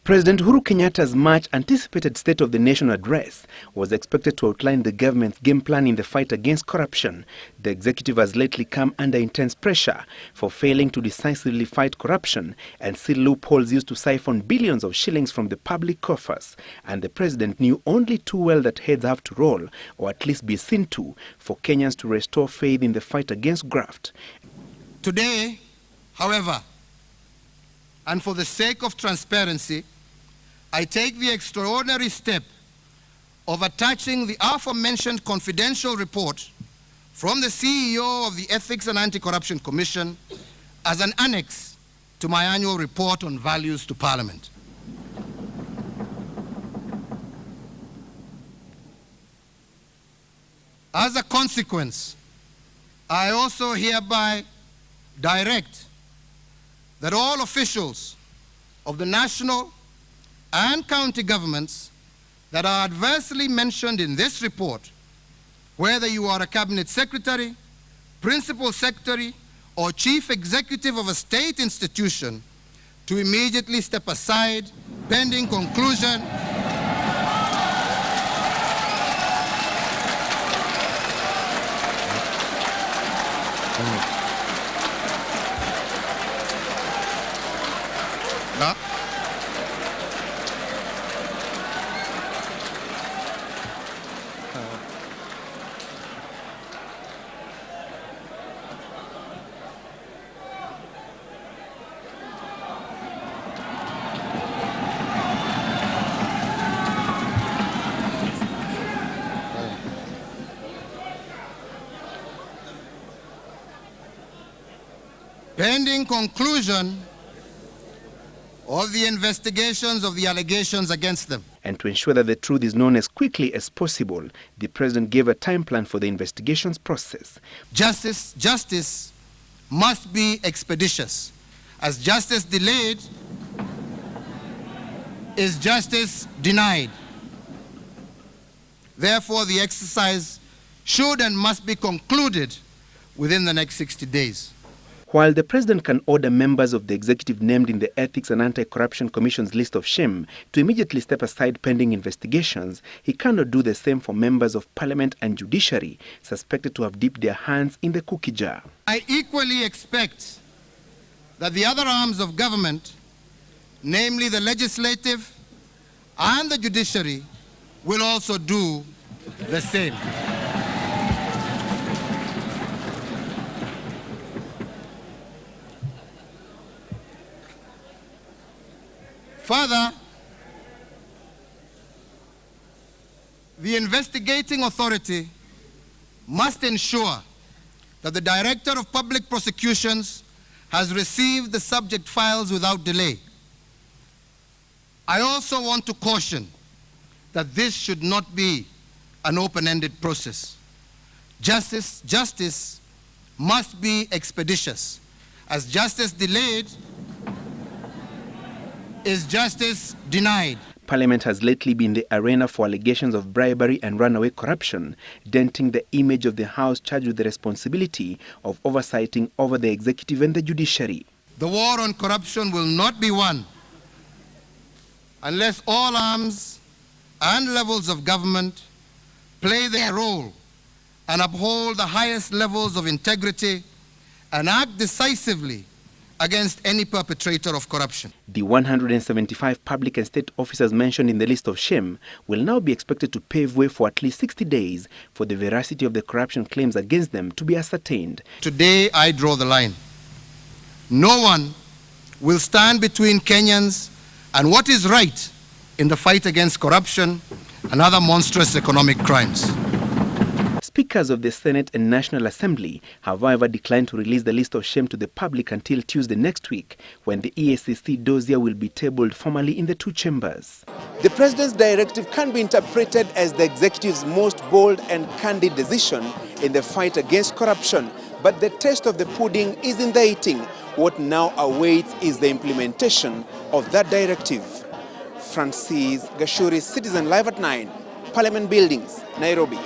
President Uhuru Kenyatta's much-anticipated State of the Nation address was expected to outline the government's game plan in the fight against corruption. The executive has lately come under intense pressure for failing to decisively fight corruption and seal loopholes used to siphon billions of shillings from the public coffers. And the president knew only too well that heads have to roll, or at least be seen to, for Kenyans to restore faith in the fight against graft. Today, however, and for the sake of transparency, I take the extraordinary step of attaching the aforementioned confidential report from the CEO of the Ethics and Anti-Corruption Commission as an annex to my annual report on values to Parliament. As a consequence, I also hereby direct that all officials of the national and county governments that are adversely mentioned in this report, whether you are a cabinet secretary, principal secretary, or chief executive of a state institution, to immediately step aside pending conclusion pending conclusion of the investigations of the allegations against them. And to ensure that the truth is known as quickly as possible, the president gave a time plan for the investigations process. Justice must be expeditious. As justice delayed is justice denied. Therefore, the exercise should and must be concluded within the next 60 days. While the president can order members of the executive named in the Ethics and Anti-Corruption Commission's list of shame to immediately step aside pending investigations, he cannot do the same for members of parliament and judiciary suspected to have dipped their hands in the cookie jar. I equally expect that the other arms of government, namely the legislative and the judiciary, will also do the same. Further, the investigating authority must ensure that the Director of Public Prosecutions has received the subject files without delay. I also want to caution that this should not be an open-ended process. Justice must be expeditious. As justice delayed is justice denied. Parliament has lately been the arena for allegations of bribery and runaway corruption, denting the image of the House charged with the responsibility of oversighting over the executive and the judiciary. The war on corruption will not be won unless all arms and levels of government play their role and uphold the highest levels of integrity and act decisively against any perpetrator of corruption. The 175 public and state officers mentioned in the list of shame will now be expected to pave way for at least 60 days for the veracity of the corruption claims against them to be ascertained. Today, I draw the line. No one will stand between Kenyans and what is right in the fight against corruption and other monstrous economic crimes. Speakers of the Senate and National Assembly have, however, declined to release the list of shame to the public until Tuesday next week, when the EACC dossier will be tabled formally in the two chambers. The president's directive can be interpreted as the executive's most bold and candid decision in the fight against corruption. But the taste of the pudding is in the eating. What now awaits is the implementation of that directive. Francis Gashuri, Citizen Live at 9, Parliament Buildings, Nairobi.